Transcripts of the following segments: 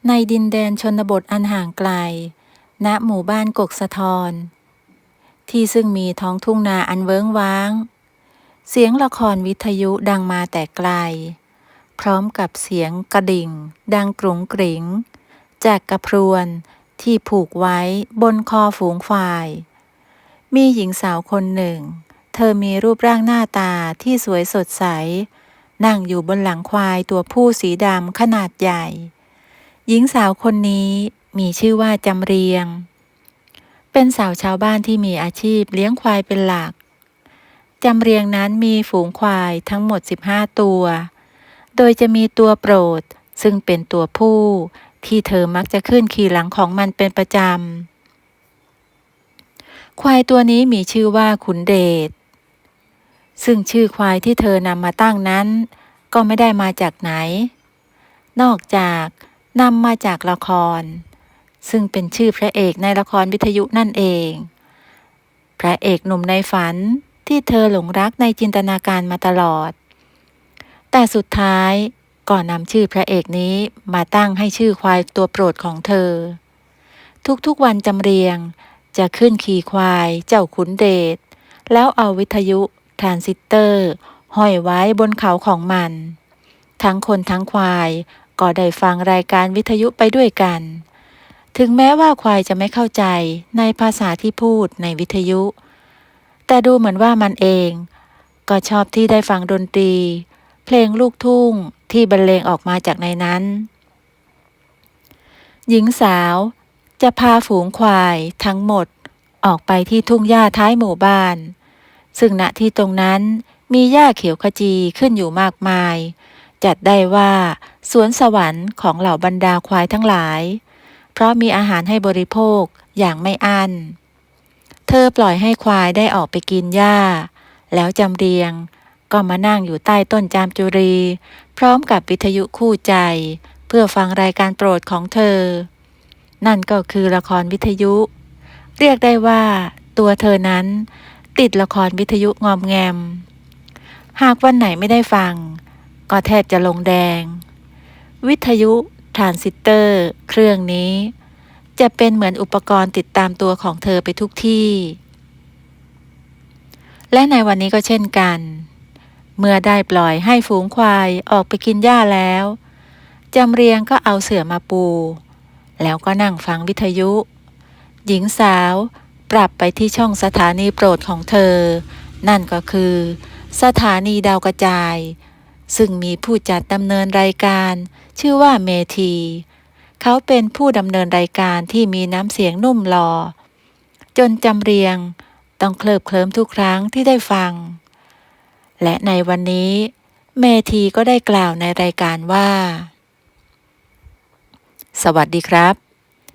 ในดินแดนชนบทอันห่างไกลณหมู่บ้านกกสะทอนที่ซึ่งมีท้องทุ่งนาอันเวิ้งว้างเสียงละครวิทยุดังมาแต่ไกลพร้อมกับเสียงกระดิ่งดังกรุ๋งกริ๋งจากกระพรวนที่ผูกไว้บนคอฝูงควายมีหญิงสาวคนหนึ่งเธอมีรูปร่างหน้าตาที่สวยสดใสนั่งอยู่บนหลังควายตัวผู้สีดำขนาดใหญ่หญิงสาวคนนี้มีชื่อว่าจำเรียงเป็นสาวชาวบ้านที่มีอาชีพเลี้ยงควายเป็นหลักจำเรียงนั้นมีฝูงควายทั้งหมด15ตัวโดยจะมีตัวโปรดซึ่งเป็นตัวผู้ที่เธอมักจะขึ้นขี่หลังของมันเป็นประจำควายตัวนี้มีชื่อว่าขุนเดชซึ่งชื่อควายที่เธอนำมาตั้งนั้นก็ไม่ได้มาจากไหนนอกจากนำมาจากละครซึ่งเป็นชื่อพระเอกในละครวิทยุนั่นเองพระเอกหนุ่มในฝันที่เธอหลงรักในจินตนาการมาตลอดแต่สุดท้ายก็นำชื่อพระเอกนี้มาตั้งให้ชื่อควายตัวโปรดของเธอทุกๆวันจำเรียงจะขึ้นขี่ควายเจ้าขุนเดชแล้วเอาวิทยุทรานซิสเตอร์ห้อยไว้บนเขาของมันทั้งคนทั้งควายก็ได้ฟังรายการวิทยุไปด้วยกันถึงแม้ว่าควายจะไม่เข้าใจในภาษาที่พูดในวิทยุแต่ดูเหมือนว่ามันเองก็ชอบที่ได้ฟังดนตรีเพลงลูกทุ่งที่บรรเลงออกมาจากในนั้นหญิงสาวจะพาฝูงควายทั้งหมดออกไปที่ทุ่งหญ้าท้ายหมู่บ้านซึ่งณที่ตรงนั้นมีหญ้าเขียวขจีขึ้นอยู่มากมายจัดได้ว่าสวนสวรรค์ของเหล่าบรรดาควายทั้งหลายเพราะมีอาหารให้บริโภคอย่างไม่อั้นเธอปล่อยให้ควายได้ออกไปกินหญ้าแล้วจำเรียงก็มานั่งอยู่ใต้ต้นจามจุรีพร้อมกับวิทยุคู่ใจเพื่อฟังรายการโปรดของเธอนั่นก็คือละครวิทยุเรียกได้ว่าตัวเธอนั้นติดละครวิทยุงอมแงมหากวันไหนไม่ได้ฟังก็แทบจะลงแดงวิทยุทรานซิสเตอร์เครื่องนี้จะเป็นเหมือนอุปกรณ์ติดตามตัวของเธอไปทุกที่และในวันนี้ก็เช่นกันเมื่อได้ปล่อยให้ฝูงควายออกไปกินหญ้าแล้วจำเรียงก็เอาเสื่อมาปูแล้วก็นั่งฟังวิทยุหญิงสาวปรับไปที่ช่องสถานีโปรดของเธอนั่นก็คือสถานีดาวกระจายซึ่งมีผู้จัดดำเนินรายการชื่อว่าเมธีเขาเป็นผู้ดำเนินรายการที่มีน้ำเสียงนุ่มหล่อจนจำเรียงต้องเคลิบเคลิ้มทุกครั้งที่ได้ฟังและในวันนี้เมธีก็ได้กล่าวในรายการว่าสวัสดีครับ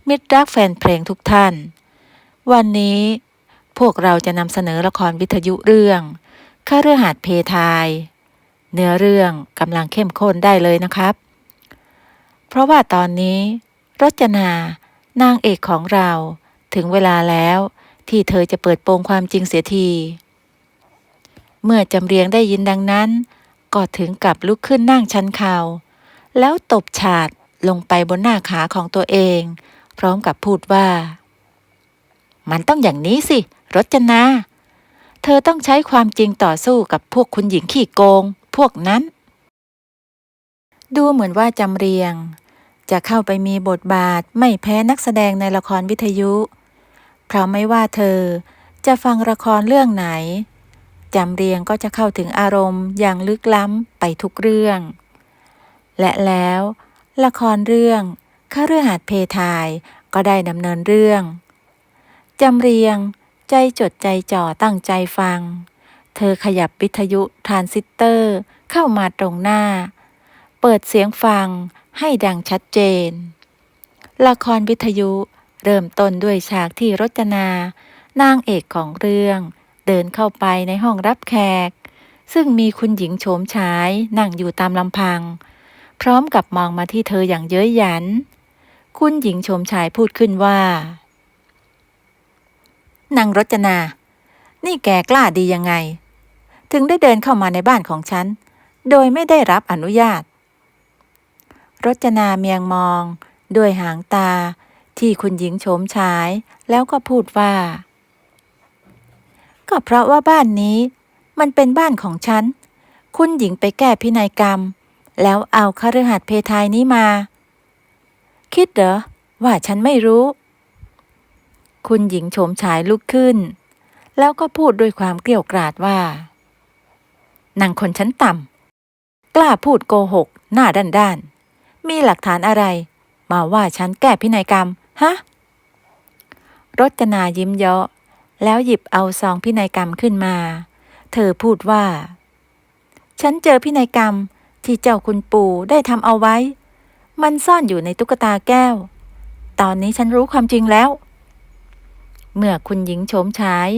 มิตรรักแฟนเพลงทุกท่านวันนี้พวกเราจะนำเสนอละครวิทยุเรื่องคฤหัสถ์เพทายเนื้อเรื่องกำลังเข้มข้นได้เลยนะครับเพราะว่าตอนนี้รจนานางเอกของเราถึงเวลาแล้วที่เธอจะเปิดโปงความจริงเสียทีเมื่อจำเรียงได้ยินดังนั้นก็ถึงกับลุกขึ้นนั่งชันเข่าแล้วตบฉาดลงไปบนหน้าขาของตัวเองพร้อมกับพูดว่ามันต้องอย่างนี้สิรจนาเธอต้องใช้ความจริงต่อสู้กับพวกคุณหญิงขี้โกงพวกนั้นดูเหมือนว่าจำเรียงจะเข้าไปมีบทบาทไม่แพ้นักแสดงในละครวิทยุเพราะไม่ว่าเธอจะฟังละครเรื่องไหนจำเรียงก็จะเข้าถึงอารมณ์อย่างลึกล้ำไปทุกเรื่องและแล้วละครเรื่องคฤหัสถ์เพทายก็ได้ดำเนินเรื่องจำเรียงใจจดใจจ่อตั้งใจฟังเธอขยับวิทยุทรานซิสเตอร์เข้ามาตรงหน้าเปิดเสียงฟังให้ดังชัดเจนละครวิทยุเริ่มต้นด้วยฉากที่รจนานางเอกของเรื่องเดินเข้าไปในห้องรับแขกซึ่งมีคุณหญิงโฉมฉายนั่งอยู่ตามลำพังพร้อมกับมองมาที่เธออย่างเย้ยหยันคุณหญิงโฉมฉายพูดขึ้นว่านางรจนานี่แกกล้าดียังไงถึงได้เดินเข้ามาในบ้านของฉันโดยไม่ได้รับอนุญาตรจนาเมียงมอง ด้วยหางตาที่คุณหญิงโฉมฉายแล้วก็พูดว่าก็เพราะว่าบ้านนี้มันเป็นบ้านของฉันคุณหญิงไปแก้พินัยกรรมแล้วเอาคฤหัสถ์เพทายนี้มาคิดเหรอว่าฉันไม่รู้คุณหญิงโฉมฉายลุกขึ้นแล้วก็พูดด้วยความเกรี้ยวกราดว่านางคนชั้นต่ำกล้าพูดโกหกหน้าด้านๆมีหลักฐานอะไรมาว่าฉันแก้พินัยกรรมฮะรจนายิ้มเยาะแล้วหยิบเอาซองพินัยกรรมขึ้นมาเธอพูดว่าฉันเจอพินัยกรรมที่เจ้าคุณปู่ได้ทำเอาไว้มันซ่อนอยู่ในตุ๊กตาแก้วตอนนี้ฉันรู้ความจริงแล้วเมื่อคุณหญิงโฉมฉาย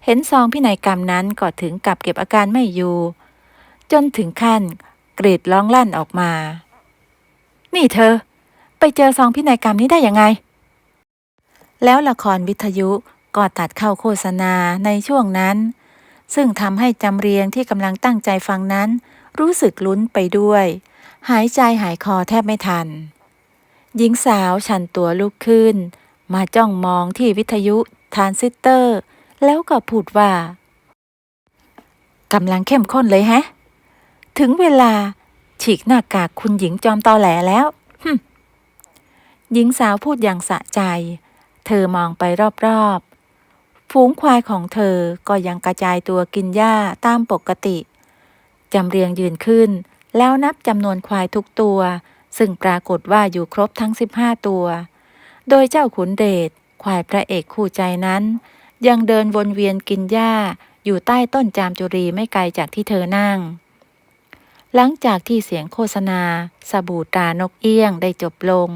เห็นซองพินัยกรรมนั้นก็ถึงกับเก็บอาการไม่อยู่จนถึงขั้นกรีดร้องลั่นออกมานี่เธอไปเจอซองพินัยกรรมนี้ได้ยังไงแล้วละครวิทยุก็ตัดเข้าโฆษณาในช่วงนั้นซึ่งทำให้จำเรียงที่กำลังตั้งใจฟังนั้นรู้สึกลุ้นไปด้วยหายใจหายคอแทบไม่ทันหญิงสาวชันตัวลุกขึ้นมาจ้องมองที่วิทยุทรานซิสเตอร์แล้วก็พูดว่ากำลังเข้มข้นเลยแฮะถึงเวลาฉีกหน้ากากคุณหญิงจอมตอแหลแล้วหญิงสาวพูดอย่างสะใจเธอมองไปรอบๆฝูงควายของเธอก็ยังกระจายตัวกินหญ้าตามปกติจำเรียงยืนขึ้นแล้วนับจำนวนควายทุกตัวซึ่งปรากฏว่าอยู่ครบทั้ง15ตัวโดยเจ้าขุนเดชควายพระเอกคู่ใจนั้นยังเดินวนเวียนกินหญ้าอยู่ใต้ต้นจามจุรีไม่ไกลจากที่เธอนั่งหลังจากที่เสียงโฆษณาสบู่ตรานกเอี้ยงได้จบลง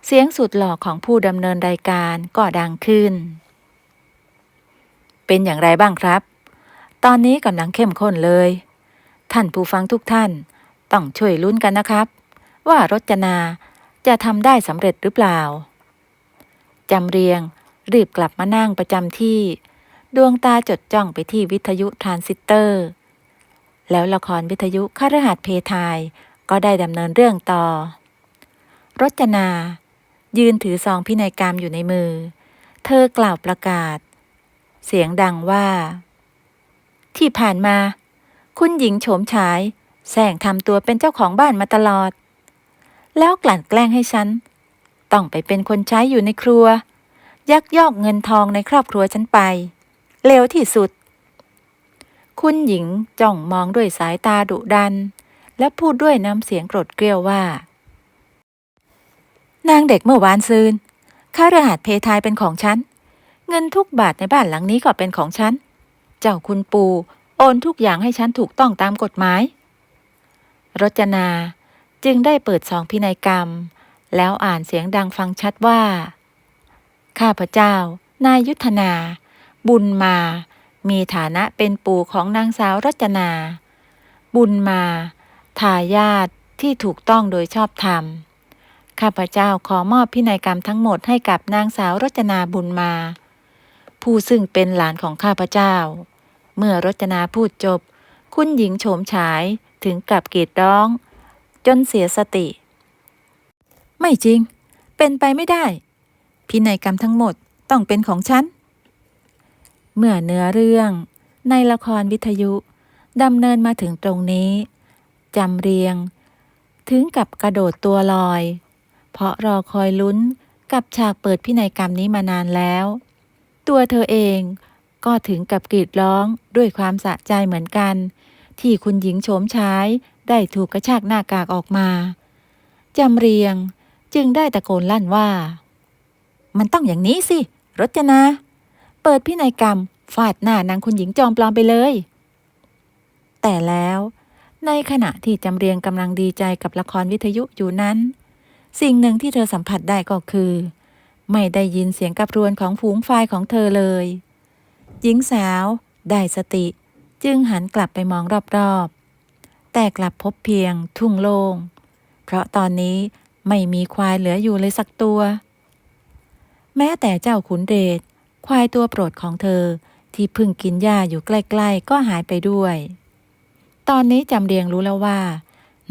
เสียงสุดหล่อของผู้ดำเนินรายการก็ดังขึ้นเป็นอย่างไรบ้างครับตอนนี้กำลังเข้มข้นเลยท่านผู้ฟังทุกท่านต้องช่วยลุ้นกันนะครับว่ารจนาจะทำได้สำเร็จหรือเปล่าจำเรียงรีบกลับมานั่งประจำที่ดวงตาจดจ้องไปที่วิทยุทรานซิสเตอร์แล้วละครวิทยุคฤหัสถ์เพทายก็ได้ดำเนินเรื่องต่อรจนายืนถือซองพินัยกรรมอยู่ในมือเธอกล่าวประกาศเสียงดังว่าที่ผ่านมาคุณหญิงโฉมฉายแสร้งทำตัวเป็นเจ้าของบ้านมาตลอดแล้วกลั่นแกล้งให้ฉันต้องไปเป็นคนใช้อยู่ในครัวยักยอกเงินทองในครอบครัวฉันไปเลวที่สุดคุณหญิงจ้องมองด้วยสายตาดุดันและพูดด้วยน้ำเสียงโกรธเกรี้ยวว่านางเด็กเมื่อวานซืนค่ารหัสเพทายเป็นของฉันเงินทุกบาทในบ้านหลังนี้ก็เป็นของฉันเจ้าคุณปู่โอนทุกอย่างให้ฉันถูกต้องตามกฎหมายรจนาจึงได้เปิดซองพินัยกรรมแล้วอ่านเสียงดังฟังชัดว่าข้าพเจ้านายยุทธนาบุญมามีฐานะเป็นปู่ของนางสาวรจนาบุญมาทายาทที่ถูกต้องโดยชอบธรรมข้าพเจ้าขอมอบพินัยกรรมทั้งหมดให้กับนางสาวรจนาบุญมาผู้ซึ่งเป็นหลานของข้าพเจ้าเมื่อรจนาพูดจบคุณหญิงโฉมฉายถึงกับกรีดร้องจนเสียสติไม่จริงเป็นไปไม่ได้พินัยกรรมทั้งหมดต้องเป็นของฉันเมื่อเนื้อเรื่องในละครวิทยุดำเนินมาถึงตรงนี้จำเรียงถึงกับกระโดดตัวลอยเพราะรอคอยลุ้นกับฉากเปิดพินัยกรรมนี้มานานแล้วตัวเธอเองก็ถึงกับกรีดร้องด้วยความสะใจเหมือนกันที่คุณหญิงโฉมฉายได้ถูกกระชากหน้ากากออกมาจำเรียงจึงได้ตะโกนลั่นว่ามันต้องอย่างนี้สิรจนาเปิดพินัยกรรมฟาดหน้านางคุณหญิงจอมปลอมไปเลยแต่แล้วในขณะที่จำเรียงกำลังดีใจกับละครวิทยุอยู่นั้นสิ่งหนึ่งที่เธอสัมผัสได้ก็คือไม่ได้ยินเสียงกระพรวนของฝูงควายของเธอเลยหญิงสาวได้สติจึงหันกลับไปมองรอบๆแต่กลับพบเพียงทุ่งโล่งเพราะตอนนี้ไม่มีควายเหลืออยู่เลยสักตัวแม้แต่เจ้าขุนเดชควายตัวโปรดของเธอที่เพิ่งกินหญ้าอยู่ใกล้ๆก็หายไปด้วยตอนนี้จำเรียงรู้แล้วว่า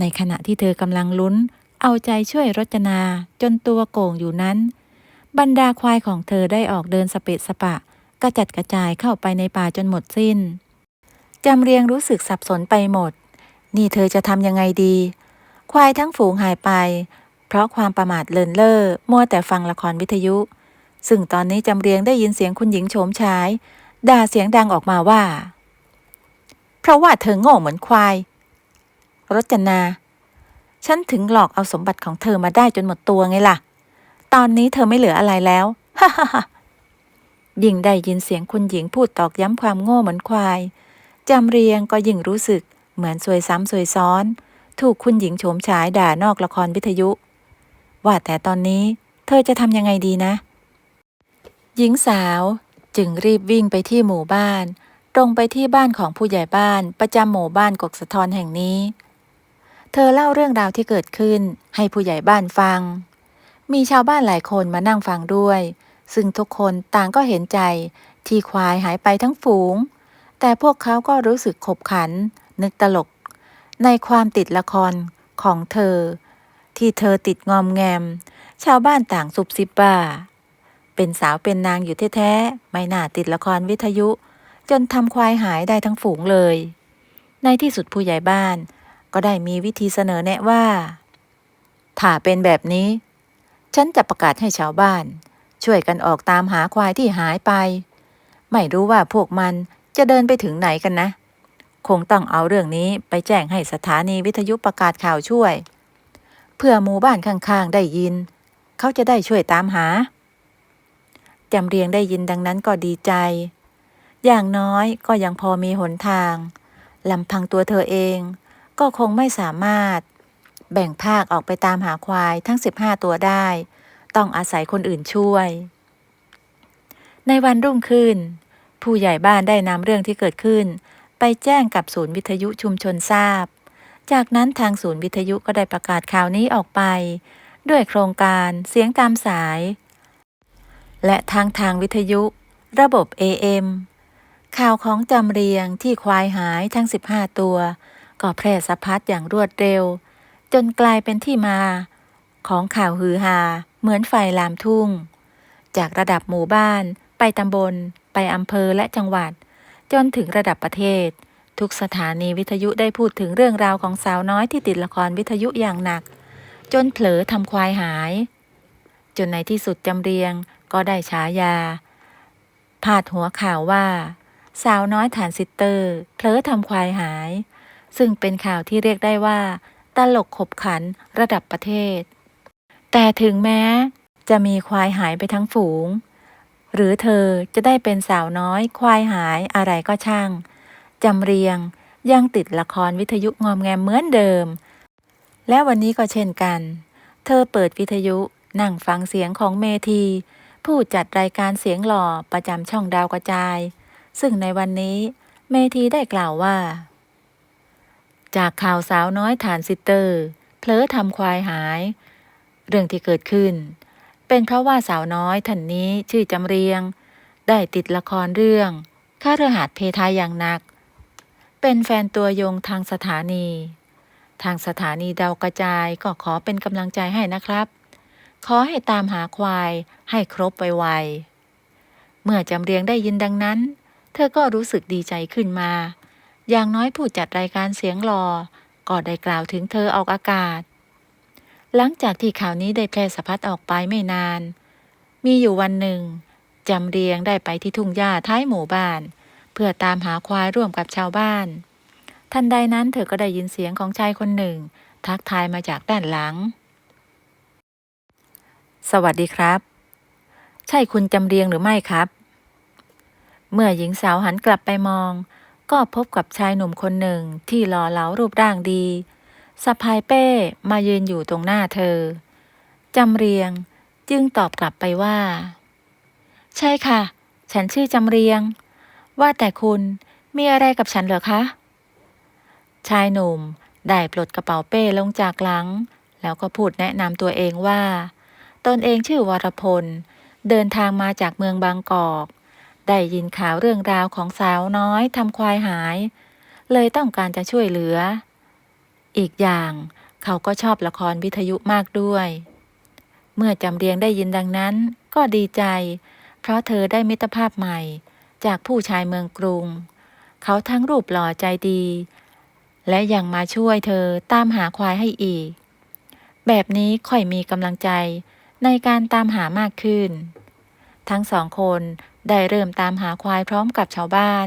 ในขณะที่เธอกำลังลุ้น เอาใจช่วยรจนาจนตัวโก่งอยู่นั้นบรรดาควายของเธอได้ออกเดินสเปะสปะกระจัดกระจายเข้าไปในป่าจนหมดสิ้นจำเรียงรู้สึกสับสนไปหมดนี่เธอจะทำยังไงดีควายทั้งฝูงหายไปเพราะความประมาทเลินเล่อมัวแต่ฟังละครวิทยุซึ่งตอนนี้จำเรียงได้ยินเสียงคุณหญิงโฉมฉายด่าเสียงดังออกมาว่าเพราะว่าเธอโง่เหมือนควายรจนาฉันถึงหลอกเอาสมบัติของเธอมาได้จนหมดตัวไงล่ะตอนนี้เธอไม่เหลืออะไรแล้วฮ่าฮ่าฮ่ายิ่งได้ยินเสียงคุณหญิงพูดตอกย้ำความโง่เหมือนควายจำเรียงก็ยิ่งรู้สึกเหมือนซวยซ้ำซวยซ้อนถูกคุณหญิงโฉมฉายด่านอกละครวิทยุว่าแต่ตอนนี้เธอจะทำยังไงดีนะหญิงสาวจึงรีบวิ่งไปที่หมู่บ้านตรงไปที่บ้านของผู้ใหญ่บ้านประจำหมู่บ้านกกสะทอนแห่งนี้เธอเล่าเรื่องราวที่เกิดขึ้นให้ผู้ใหญ่บ้านฟังมีชาวบ้านหลายคนมานั่งฟังด้วยซึ่งทุกคนต่างก็เห็นใจที่ควายหายไปทั้งฝูงแต่พวกเขาก็รู้สึกขบขันนึกตลกในความติดละครของเธอที่เธอติดงอมแงมชาวบ้านต่างซุบซิบว่าเป็นสาวเป็นนางอยู่แท้ๆไม่น่าติดละครวิทยุจนทำควายหายได้ทั้งฝูงเลยในที่สุดผู้ใหญ่บ้านก็ได้มีวิธีเสนอแนะว่าถ้าเป็นแบบนี้ฉันจะประกาศให้ชาวบ้านช่วยกันออกตามหาควายที่หายไปไม่รู้ว่าพวกมันจะเดินไปถึงไหนกันนะคงต้องเอาเรื่องนี้ไปแจ้งให้สถานีวิทยุประกาศข่าวช่วยเพื่อหมู่บ้านข้างๆได้ยินเขาจะได้ช่วยตามหาจำเรียงได้ยินดังนั้นก็ดีใจอย่างน้อยก็ยังพอมีหนทางลำพังตัวเธอเองก็คงไม่สามารถแบ่งภาคออกไปตามหาควายทั้ง15ตัวได้ต้องอาศัยคนอื่นช่วยในวันรุ่งขึ้นผู้ใหญ่บ้านได้นำเรื่องที่เกิดขึ้นไปแจ้งกับศูนย์วิทยุชุมชนทราบจากนั้นทางศูนย์วิทยุก็ได้ประกาศข่าวนี้ออกไปด้วยโครงการเสียงตามสายและทางวิทยุระบบ AM ข่าวของจำเรียงที่ควายหายทั้ง15ตัวก็แพร่สะพัดอย่างรวดเร็วจนกลายเป็นที่มาของข่าวฮือฮาเหมือนไฟลามทุ่งจากระดับหมู่บ้านไปตำบลไปอำเภอและจังหวัดจนถึงระดับประเทศทุกสถานีวิทยุได้พูดถึงเรื่องราวของสาวน้อยที่ติดละครวิทยุอย่างหนักจนเผลอทำควายหายจนในที่สุดจำเรียงก็ได้ฉายาพาดหัวข่าวว่าสาวน้อยฐานซิสเตอร์เผลอทำควายหายซึ่งเป็นข่าวที่เรียกได้ว่าตลกขบขันระดับประเทศแต่ถึงแม้จะมีควายหายไปทั้งฝูงหรือเธอจะได้เป็นสาวน้อยควายหายอะไรก็ช่างจำเรียงยังติดละครวิทยุงอมแงมเหมือนเดิมและวันนี้ก็เช่นกันเธอเปิดวิทยุนั่งฟังเสียงของเมธีผู้จัดรายการเสียงหล่อประจำช่องดาวกระจายซึ่งในวันนี้เมธีได้กล่าวว่าจากข่าวสาวน้อยฐานซิสเตอร์เผลอทำควายหายเรื่องที่เกิดขึ้นเป็นเพราะว่าสาวน้อยท่านนี้ชื่อจำเรียงได้ติดละครเรื่องคฤหัสถ์เพทายอย่างหนักเป็นแฟนตัวยงทางสถานีดาวกระจายก็ขอเป็นกำลังใจให้นะครับขอให้ตามหาควายให้ครบไวๆเมื่อจำเรียงได้ยินดังนั้นเธอก็รู้สึกดีใจขึ้นมาอย่างน้อยผู้จัดรายการเสียงหล่อก็ได้กล่าวถึงเธอออกอากาศหลังจากที่ข่าวนี้ได้แพร่สะพัดออกไปไม่นานมีอยู่วันหนึ่งจำเรียงได้ไปที่ทุ่งหญ้าท้ายหมู่บ้านเพื่อตามหาควายร่วมกับชาวบ้านทันใดนั้นเธอก็ได้ยินเสียงของชายคนหนึ่งทักทายมาจากด้านหลังสวัสดีครับใช่คุณจำเรียงหรือไม่ครับเมื่อหญิงสาวหันกลับไปมองก็พบกับชายหนุ่มคนหนึ่งที่หล่อเหลารูปร่างดีสะพายเป้มายืนอยู่ตรงหน้าเธอจำเรียงจึงตอบกลับไปว่าใช่ค่ะฉันชื่อจำเรียงว่าแต่คุณมีอะไรกับฉันเหรอคะชายหนุ่มได้ปลดกระเป๋าเป้ลงจากหลังแล้วก็พูดแนะนำตัวเองว่าตนเองชื่อวรพลเดินทางมาจากเมืองบางกอกได้ยินข่าวเรื่องราวของสาวน้อยทำควายหายเลยต้องการจะช่วยเหลืออีกอย่าง เขาก็ชอบละครวิทยุมากด้วย เมื่อจำเรียงได้ยินดังนั้นก็ดีใจ เพราะเธอได้มิตรภาพใหม่จากผู้ชายเมืองกรุง เขาทั้งรูปหล่อใจดี และยังมาช่วยเธอตามหาควายให้อีก แบบนี้ค่อยมีกำลังใจในการตามหามากขึ้น ทั้งสองคนได้เริ่มตามหาควายพร้อมกับชาวบ้าน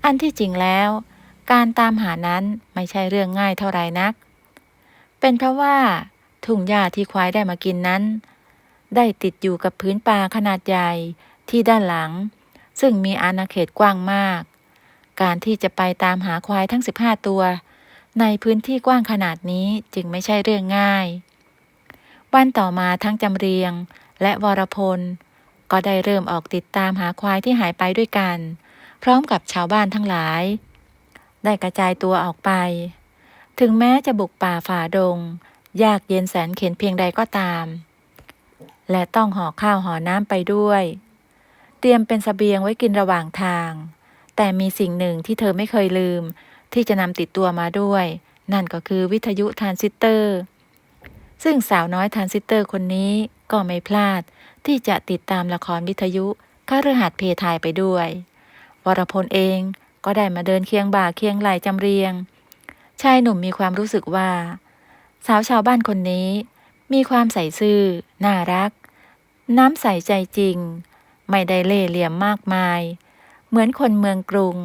อันที่จริงแล้ว การตามหานั้นไม่ใช่เรื่องง่ายเท่าไรนัก เป็นเพราะว่าทุ่งหญ้าที่ควายได้มากินนั้น ได้ติดอยู่กับพื้นป่าขนาดใหญ่ที่ด้านหลัง ซึ่งมีอาณาเขตกว้างมาก การที่จะไปตามหาควายทั้ง15ตัวในพื้นที่กว้างขนาดนี้จึงไม่ใช่เรื่องง่าย วันต่อมาทั้งจำเรียงและวรพลก็ได้เริ่มออกติดตามหาควายที่หายไปด้วยกัน พร้อมกับชาวบ้านทั้งหลาย ได้กระจายตัวออกไป ถึงแม้จะบุกป่าฝ่าดง ยากเย็นแสนเข็ญเพียงใดก็ตาม และต้องห่อข้าวห่อน้ำไปด้วย เตรียมเป็นเสบียงไว้กินระหว่างทาง แต่มีสิ่งหนึ่งที่เธอไม่เคยลืมที่จะนำติดตัวมาด้วย นั่นก็คือวิทยุทรานซิสเตอร์ ซึ่งสาวน้อยทรานซิสเตอร์คนนี้ก็ไม่พลาดที่จะติดตามละครวิทยุคฤหัสถ์เพทายไปด้วย วรพลเองก็ได้มาเดินเคียงบ่าเคียงไหล่จำเรียง ชายหนุ่มมีความรู้สึกว่า สาวชาวบ้านคนนี้มีความใส่ซื่อน่ารัก น้ำใสใจจริง ไม่ได้เล่ห์เหลี่ยมมากมาย เหมือนคนเมืองกรุง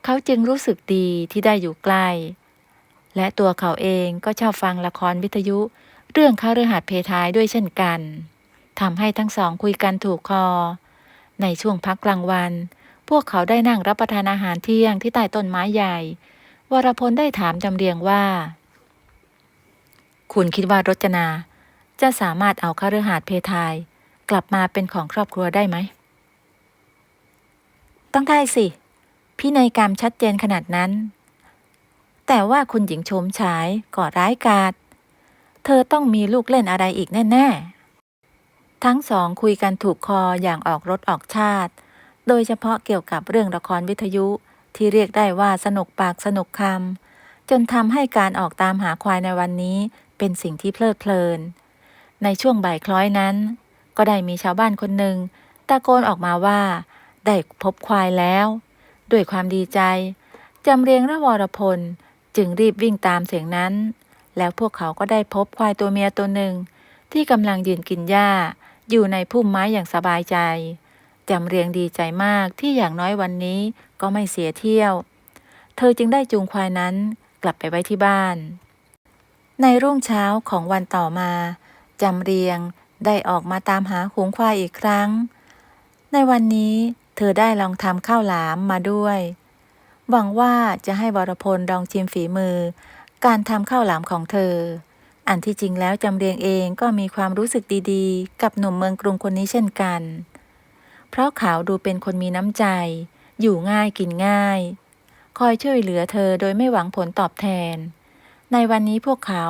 เขาจึงรู้สึกดีที่ได้อยู่ใกล้ และตัวเขาเองก็ชอบฟังละครวิทยุเรื่องคฤหัสถ์เพทายด้วยเช่นกันทำให้ทั้งสองคุยกันถูกคอ ในช่วงพักกลางวัน พวกเขาได้นั่งรับประทานอาหารเที่ยงที่ใต้ต้นไม้ใหญ่ วรพลได้ถามจำเรียงว่า คุณคิดว่ารจนาจะสามารถเอาคฤหัสถ์เพทายกลับมาเป็นของครอบครัวได้ไหม ต้องได้สิ พินัยกรรมชัดเจนขนาดนั้น แต่ว่าคุณหญิงโฉมฉายก่อร้ายกาจเธอต้องมีลูกเล่นอะไรอีกแน่ๆ ทั้งสองคุยกันถูกคออย่างออกรสออกชาติ โดยเฉพาะเกี่ยวกับเรื่องละครวิทยุที่เรียกได้ว่าสนุกปากสนุกคำจนทำให้การออกตามหาควายในวันนี้เป็นสิ่งที่เพลิดเพลิน ในช่วงบ่ายคล้อยนั้น ก็ได้มีชาวบ้านคนหนึ่งตะโกนออกมาว่าได้พบควายแล้ว ด้วยความดีใจจำเรียงและวรพลจึงรีบวิ่งตามเสียงนั้น แล้วพวกเขาก็ได้พบควายตัวเมียตัวหนึ่งที่กำลังยืนกินหญ้าอยู่ในพุ่มไม้อย่างสบายใจจำเรียงดีใจมากที่อย่างน้อยวันนี้ก็ไม่เสียเที่ยว เธอจึงได้จูงควายนั้นกลับไปไว้ที่บ้าน ในรุ่งเช้าของวันต่อมาจำเรียงได้ออกมาตามหาฝูงควายอีกครั้ง ในวันนี้เธอได้ลองทำข้าวหลามมาด้วยหวังว่าจะให้วรพลลองชิมฝีมือการทำข้าวหลามของเธอ อันที่จริงแล้วจำเรียงเองก็มีความรู้สึกดีๆกับหนุ่มเมืองกรุงคนนี้เช่นกัน เพราะเขาดูเป็นคนมีน้ำใจ อยู่ง่ายกินง่าย คอยช่วยเหลือเธอโดยไม่หวังผลตอบแทน ในวันนี้พวกเขา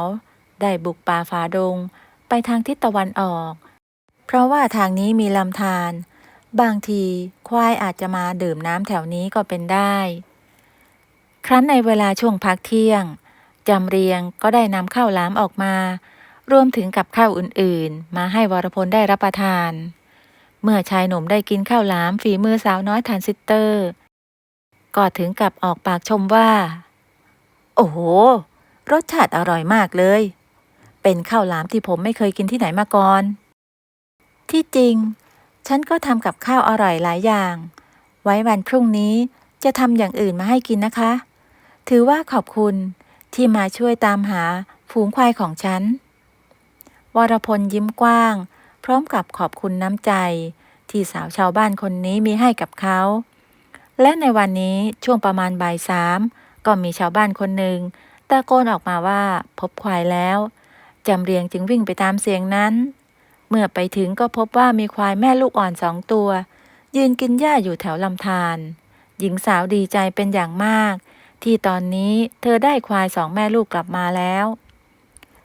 ได้บุกป่าฝ่าดงไปทางทิศตะวันออก เพราะว่าทางนี้มีลำธารบางทีควายอาจจะมาดื่มน้ำแถวนี้ก็เป็นได้ ครั้นในเวลาช่วงพักเที่ยงจำเรียงก็ได้นำข้าวหลามออกมา รวมถึงกับข้าวอื่นๆมาให้วรพลได้รับประทาน เมื่อชายหนุ่มได้กินข้าวหลามฝีมือสาวน้อยทรานซิสเตอร์ก็ถึงกับออกปากชมว่า โอ้โห รสชาติอร่อยมากเลย เป็นข้าวหลามที่ผมไม่เคยกินที่ไหนมาก่อน ที่จริงฉันก็ทำกับข้าวอร่อยหลายอย่าง ไว้วันพรุ่งนี้จะทำอย่างอื่นมาให้กินนะคะ ถือว่าขอบคุณที่มาช่วยตามหาฝูงควายของฉัน วรพลยิ้มกว้างพร้อมกับขอบคุณน้ำใจที่สาวชาวบ้านคนนี้มีให้กับเขา และในวันนี้ช่วงประมาณบ่าย3ก็มีชาวบ้านคนหนึ่งตะโกนออกมาว่าพบควายแล้วจำเรียงจึงวิ่งไปตามเสียงนั้น เมื่อไปถึงก็พบว่ามีควายแม่ลูกอ่อน2 ตัวยืนกินหญ้าอยู่แถวลำธารหญิงสาวดีใจเป็นอย่างมากที่ตอนนี้เธอได้ควาย2 แม่ลูกกลับมาแล้ว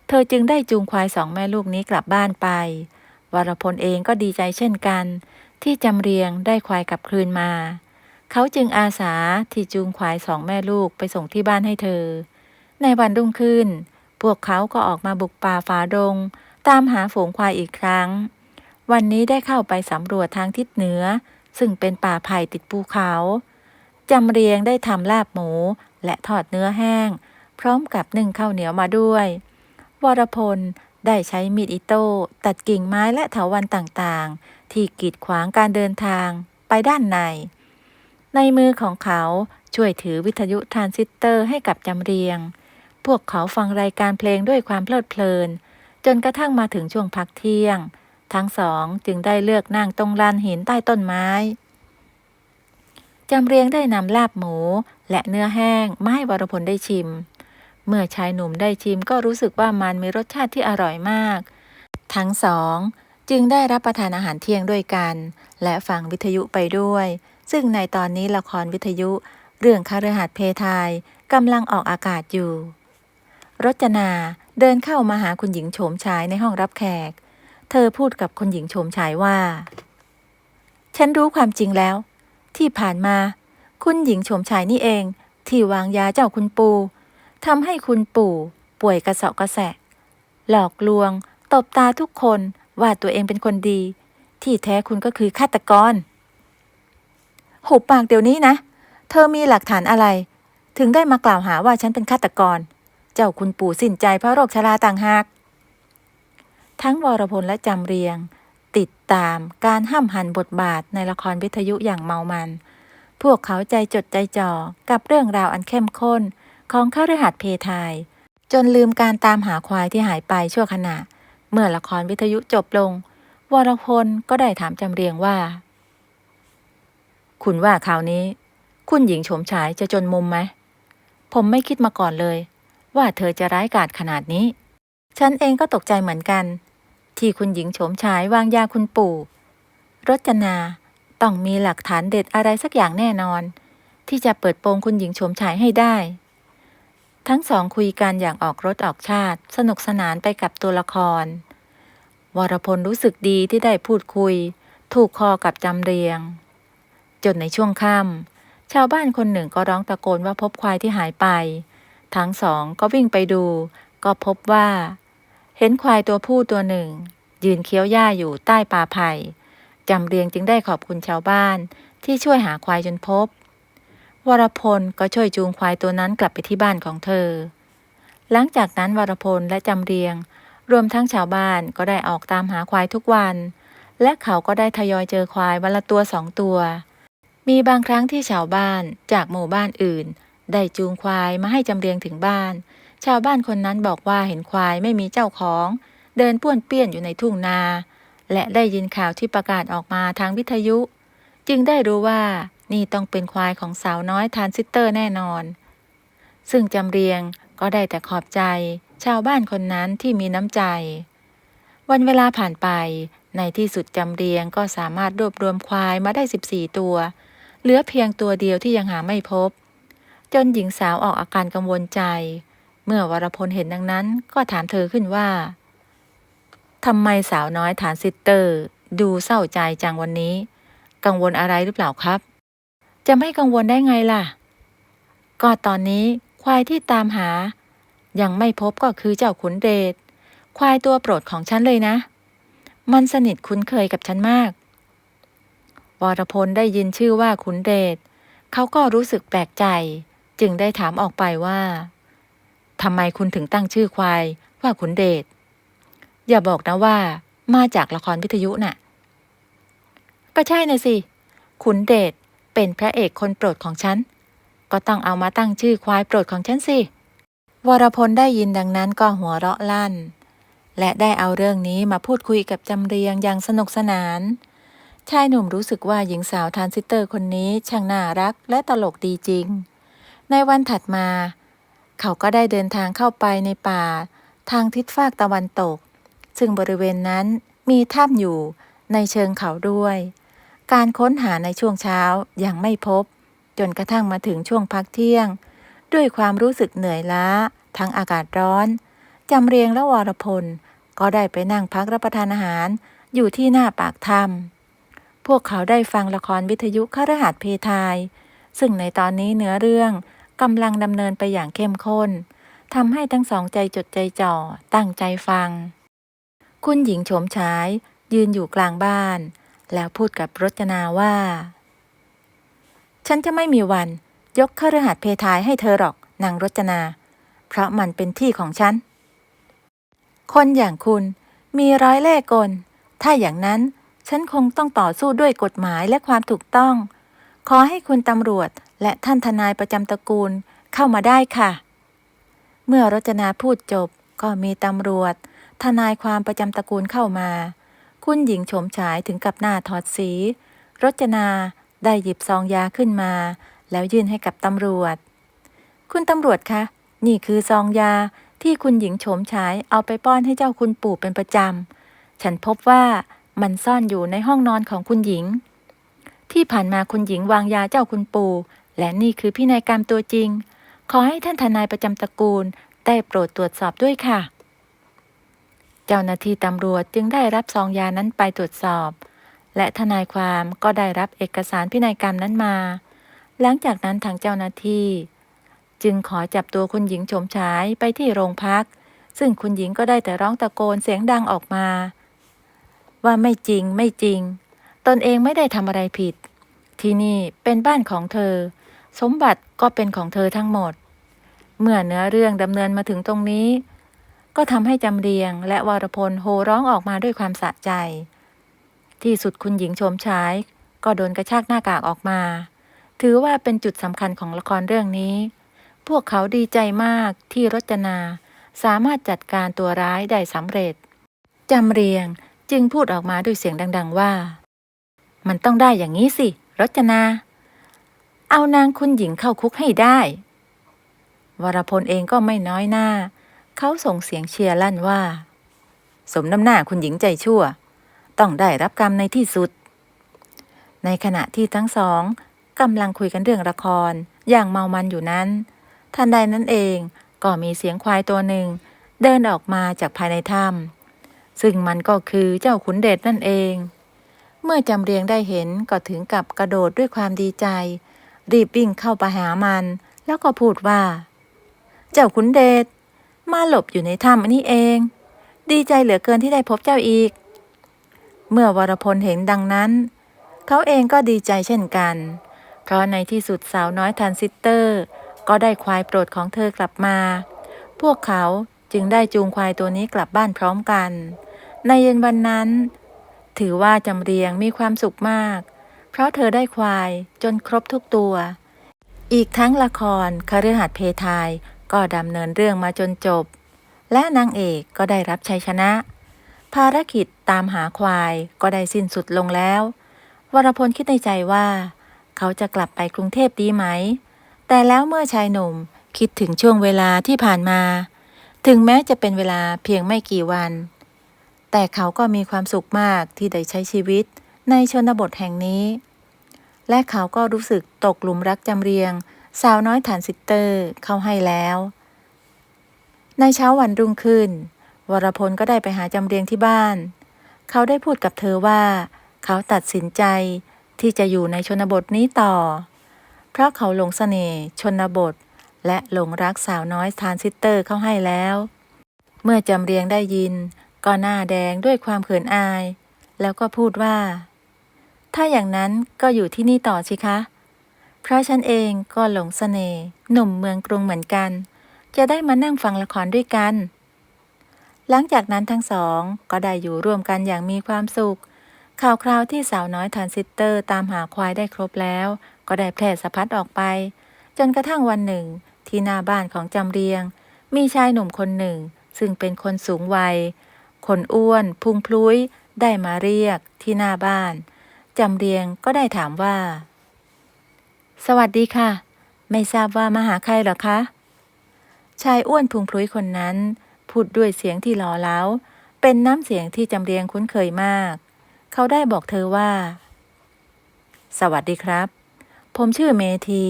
เธอจึงได้จูงควาย2 แม่ลูกนี้กลับบ้านไป วรพลเองก็ดีใจเช่นกันที่จำเรียงได้ควายกลับคืนมา เขาจึงอาสาที่จูงควาย2 แม่ลูกไปส่งที่บ้านให้เธอ ในวันรุ่งขึ้น พวกเขาก็ออกมาบุกป่าฝ่าดงตามหาฝูงควายอีกครั้งวันนี้ได้เข้าไปสำรวจทางทิศเหนือซึ่งเป็นป่าไผ่ติดภูเขาจำเรียงได้ทำลาบหมูและทอดเนื้อแห้งพร้อมกับนึ่งข้าวเหนียวมาด้วยวรพลได้ใช้มีดอิโต้ตัดกิ่งไม้และเถาวัลย์ต่างๆที่กีดขวางการเดินทางไปด้านในมือของเขาช่วยถือวิทยุทรานซิสเตอร์ให้กับจำเรียงพวกเขาฟังรายการเพลงด้วยความเพลิดเพลินจนกระทั่งมาถึงช่วงพักเที่ยงทั้งสองจึงได้เลือกนั่งตรงลานหินใต้ต้นไม้จำเรียงได้นำลาบหมูและเนื้อแห้งมาให้วรพลได้ชิมเมื่อชายหนุ่มได้ชิมก็รู้สึกว่ามันมีรสชาติที่อร่อยมากทั้งสองจึงได้รับประทานอาหารเที่ยงด้วยกันและฟังวิทยุไปด้วยซึ่งในตอนนี้ละครวิทยุเรื่องคฤหัสถ์เพทายกำลังออกอากาศอยู่รจนาเดินเข้ามาหาคุณหญิงโฉมฉายในห้องรับแขกเธอพูดกับคุณหญิงโฉมฉายว่าฉันรู้ความจริงแล้วที่ผ่านมาคุณหญิงโฉมฉายนี่เองที่วางยาเจ้าคุณปู่ทำให้คุณปู่ป่วยกระเสาะกระแสะหลอกลวงตบตาทุกคนว่าตัวเองเป็นคนดีที่แท้คุณก็คือฆาตกรหุบปากเดี๋ยวนี้นะเธอมีหลักฐานอะไรถึงได้มากล่าวหาว่าฉันเป็นฆาตกรเจ้าคุณปู่สิ้นใจเพราะโรคชราต่างหากทั้งวรพลและจำเรียงติดตามการห้ำหั่นบทบาทในละครวิทยุอย่างเมามันพวกเขาใจจดใจจ่อกับเรื่องราวอันเข้มข้นของคฤหัสถ์เพทายจนลืมการตามหาควายที่หายไปชั่วขณะเมื่อละครวิทยุจบลงวรพลก็ได้ถามจำเรียงว่าคุณว่าคราวนี้คุณหญิงโฉมฉายจะจนมุมไหมผมไม่คิดมาก่อนเลยว่าเธอจะร้ายกาจขนาดนี้ฉันเองก็ตกใจเหมือนกันที่คุณหญิงโฉมฉายวางยาคุณปู่รจนาต้องมีหลักฐานเด็ดอะไรสักอย่างแน่นอนที่จะเปิดโปงคุณหญิงโฉมฉายให้ได้ทั้งสองคุยกันอย่างออกรสออกชาติสนุกสนานไปกับตัวละครวรพลรู้สึกดีที่ได้พูดคุยถูกคอกับจำเรียงจนในช่วงค่ำชาวบ้านคนหนึ่งก็ร้องตะโกนว่าพบควายที่หายไปทั้งสองก็วิ่งไปดูก็พบว่าเห็นควายตัวผู้ตัวหนึ่งยืนเคี้ยวหญ้าอยู่ใต้ป่าไผ่จำเรียงจึงได้ขอบคุณชาวบ้านที่ช่วยหาควายจนพบวรพลก็ช่วยจูงควายตัวนั้นกลับไปที่บ้านของเธอหลังจากนั้นวรพลและจำเรียงรวมทั้งชาวบ้านก็ได้ออกตามหาควายทุกวันและเขาก็ได้ทยอยเจอควายวันละตัว2 ตัวมีบางครั้งที่ชาวบ้านจากหมู่บ้านอื่นได้จูงควายมาให้จำเรียงถึงบ้านชาวบ้านคนนั้นบอกว่าเห็นควายไม่มีเจ้าของเดินป้วนเปี้ยนอยู่ในทุ่งนาและได้ยินข่าวที่ประกาศออกมาทางวิทยุจึงได้รู้ว่านี่ต้องเป็นควายของสาวน้อยทรานซิสเตอร์แน่นอนซึ่งจำเรียงก็ได้แต่ขอบใจชาวบ้านคนนั้นที่มีน้ำใจวันเวลาผ่านไปในที่สุดจำเรียงก็สามารถรวบรวมควายมาได้14 ตัวเหลือเพียงตัวเดียวที่ยังหาไม่พบจนหญิงสาวออกอาการกังวลใจเมื่อวรพลเห็นดังนั้นก็ถามเธอขึ้นว่าทำไมสาวน้อยทรานซิสเตอร์ดูเศร้าใจจังวันนี้กังวลอะไรหรือเปล่าครับจะไม่กังวลได้ไงล่ะก็ตอนนี้ควายที่ตามหายังไม่พบก็คือเจ้าขุนเดชควายตัวโปรดของฉันเลยนะมันสนิทคุ้นเคยกับฉันมากวรพลได้ยินชื่อว่าขุนเดชเขาก็รู้สึกแปลกใจจึงได้ถามออกไปว่าทำไมคุณถึงตั้งชื่อควายว่าขุนเดชอย่าบอกนะว่ามาจากละครวิทยุน่ะก็ใช่น่ะสิขุนเดชเป็นพระเอกคนโปรดของฉันก็ต้องเอามาตั้งชื่อควายโปรดของฉันสิวรพลได้ยินดังนั้นก็หัวเราะลั่นและได้เอาเรื่องนี้มาพูดคุยกับจำเรียงอย่างสนุกสนานชายหนุ่มรู้สึกว่าหญิงสาวทรานซิสเตอร์คนนี้ช่างน่ารักและตลกดีจริงในวันถัดมาเขาก็ได้เดินทางเข้าไปในป่าทางทิศฟากตะวันตกซึ่งบริเวณนั้นมีถ้ำอยู่ในเชิงเขาด้วยการค้นหาในช่วงเช้ายังไม่พบจนกระทั่งมาถึงช่วงพักเที่ยงด้วยความรู้สึกเหนื่อยล้าทั้งอากาศร้อนจำเรียงและวรพลก็ได้ไปนั่งพักรับประทานอาหารอยู่ที่หน้าปากถ้ำพวกเขาได้ฟังละครวิทยุคฤหัสถ์เพทายซึ่งในตอนนี้เนื้อเรื่องกำลังดำเนินไปอย่างเข้มข้น ทำให้ทั้งสองใจจดใจจ่อตั้งใจฟังคุณหญิงโฉมฉายยืนอยู่กลางบ้านแล้วพูดกับรจนาว่าฉันจะไม่มีวันยกคฤหัสถ์เพทายให้เธอหรอกนางรจนาเพราะมันเป็นที่ของฉันคนอย่างคุณมีร้อยเล่ห์กลถ้าอย่างนั้นฉันคงต้องต่อสู้ด้วยกฎหมายและความถูกต้องขอให้คุณตำรวจและท่านทนายประจำตระกูลเข้ามาได้ค่ะเมื่อรจนาพูดจบก็มีตำรวจทนายความประจำตระกูลเข้ามาคุณหญิงโฉมฉายถึงกับหน้าถอดสีรจนาได้หยิบซองยาขึ้นมาแล้วยื่นให้กับตำรวจคุณตำรวจคะนี่คือซองยาที่คุณหญิงโฉมฉายเอาไปป้อนให้เจ้าคุณปู่เป็นประจำฉันพบว่ามันซ่อนอยู่ในห้องนอนของคุณหญิงที่ผ่านมาคุณหญิงวางยาเจ้าคุณปู่และนี่คือพินัยกรรมตัวจริงขอให้ท่านทนายประจำตระกูลได้โปรดตรวจสอบด้วยค่ะเจ้าหน้าที่ตำรวจจึงได้รับซองยานั้นไปตรวจสอบและทนายความก็ได้รับเอกสารพินัยกรรมนั้นมาหลังจากนั้นทางเจ้าหน้าที่จึงขอจับตัวคุณหญิงโฉมฉายไปที่โรงพักซึ่งคุณหญิงก็ได้แต่ร้องตะโกนเสียงดังออกมาว่าไม่จริงไม่จริงตนเองไม่ได้ทำอะไรผิดที่นี่เป็นบ้านของเธอสมบัติก็เป็นของเธอทั้งหมดเมื่อเนื้อเรื่องดำเนินมาถึงตรงนี้ก็ทำให้จำเรียงและวรพลโห่ร้องออกมาด้วยความสะใจที่สุดคุณหญิงโฉมฉายก็โดนกระชากหน้ากากออกมาถือว่าเป็นจุดสำคัญของละครเรื่องนี้พวกเขาดีใจมากที่รจนาสามารถจัดการตัวร้ายได้สำเร็จจำเรียงจึงพูดออกมาด้วยเสียงดังๆว่ามันต้องได้อย่างนี้สิรจนาเอานางคุณหญิงเข้าคุกให้ได้วรพลเองก็ไม่น้อยหน้าเขาส่งเสียงเชียร์ลั่นว่าสมน้ำหน้าคุณหญิงใจชั่วต้องได้รับกรรมในที่สุดในขณะที่ทั้งสองกำลังคุยกันเรื่องละครอย่างเมามันอยู่นั้นทันใดนั้นเองก็มีเสียงควายตัวหนึ่งเดินออกมาจากภายในถ้ำซึ่งมันก็คือเจ้าขุนเดชนั่นเองเมื่อจำเรียงได้เห็นก็ถึงกับกระโดดด้วยความดีใจรีบวิ่งเข้าไปหามันแล้วก็พูดว่าเจ้าขุนเดชมาหลบอยู่ในถ้ำนี่เองดีใจเหลือเกินที่ได้พบเจ้าอีกเมื่อวรพลเห็นดังนั้นเขาเองก็ดีใจเช่นกันเพราะในที่สุดสาวน้อยทรานซิสเตอร์ก็ได้ควายโปรดของเธอกลับมาพวกเขาจึงได้จูงควายตัวนี้กลับบ้านพร้อมกันในเย็นวันนั้นถือว่าจำเรียงมีความสุขมากเพราะเธอได้ควายจนครบทุกตัวอีกทั้งละครคฤหัสถ์เพทายก็ดำเนินเรื่องมาจนจบและนางเอกก็ได้รับชัยชนะภารกิจตามหาควายก็ได้สิ้นสุดลงแล้ววรพลคิดในใจว่าเขาจะกลับไปกรุงเทพดีไหมแต่แล้วเมื่อชายหนุ่มคิดถึงช่วงเวลาที่ผ่านมาถึงแม้จะเป็นเวลาเพียงไม่กี่วันแต่เขาก็มีความสุขมากที่ได้ใช้ชีวิตในชนบทแห่งนี้และเขาก็รู้สึกตกหลุมรักจำเรียงสาวน้อยทรานซิสเตอร์เข้าให้แล้วในเช้าวันรุ่งขึ้นวรพลก็ได้ไปหาจำเรียงที่บ้านเขาได้พูดกับเธอว่าเขาตัดสินใจที่จะอยู่ในชนบทนี้ต่อเพราะเขาหลงเสน่ห์ชนบทและหลงรักสาวน้อยทรานซิสเตอร์เข้าให้แล้วเมื่อจำเรียงได้ยินก็หน้าแดงด้วยความเขินอายแล้วก็พูดว่าถ้าอย่างนั้นก็อยู่ที่นี่ต่อสิคะเพราะฉันเองก็หลงเสน่ห์หนุ่มเมืองกรุงเหมือนกันจะได้มานั่งฟังละครด้วยกันหลังจากนั้นทั้งสองก็ได้อยู่ร่วมกันอย่างมีความสุขข่าวคราวที่สาวน้อยทรานซิสเตอร์ตามหาควายได้ครบแล้วก็ได้แพร่สะพัดออกไปจนกระทั่งวันหนึ่งที่หน้าบ้านของจำเรียงมีชายหนุ่มคนหนึ่งซึ่งเป็นคนสูงวัยคนอ้วนพุงพลุ้ยได้มาเรียกที่หน้าบ้านจำเรียงก็ได้ถามว่าสวัสดีค่ะไม่ทราบว่ามาหาใครเหรอคะชายอ้วนพุงพลุ้ยคนนั้นพูดด้วยเสียงที่หล่อเหลาเป็นน้ำเสียงที่จำเรียงคุ้นเคยมากเขาได้บอกเธอว่าสวัสดีครับผมชื่อเมธี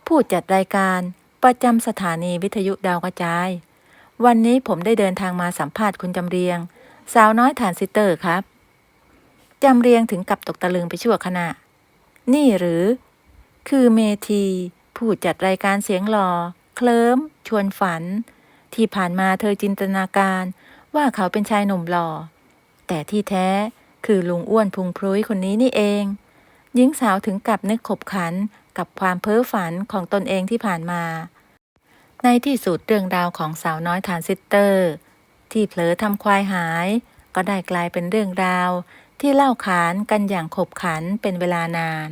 ผู้จัดรายการประจำสถานีวิทยุดาวกระจายวันนี้ผมได้เดินทางมาสัมภาษณ์คุณจำเรียงสาวน้อยทรานซิสเตอร์ครับจำเรียงถึงกับตกตะลึงไปชั่วขณะนี่หรือคือเมธีผู้จัดรายการเสียงหล่อเคลิ้มชวนฝัน ที่ผ่านมาเธอจินตนาการว่าเขาเป็นชายหนุ่มหล่อแต่ที่แท้คือลุงอ้วนพุงพรุ้ยคนนี้นี่เองหญิงสาวถึงกับนึกขบขันกับความเพ้อฝันของตนเองที่ผ่านมาในที่สุดเรื่องราวของสาวน้อยทรานซิสเตอร์ที่เผลอทำควายหายก็ได้กลายเป็นเรื่องราวที่เล่าขานกันอย่างขบขันเป็นเวลานาน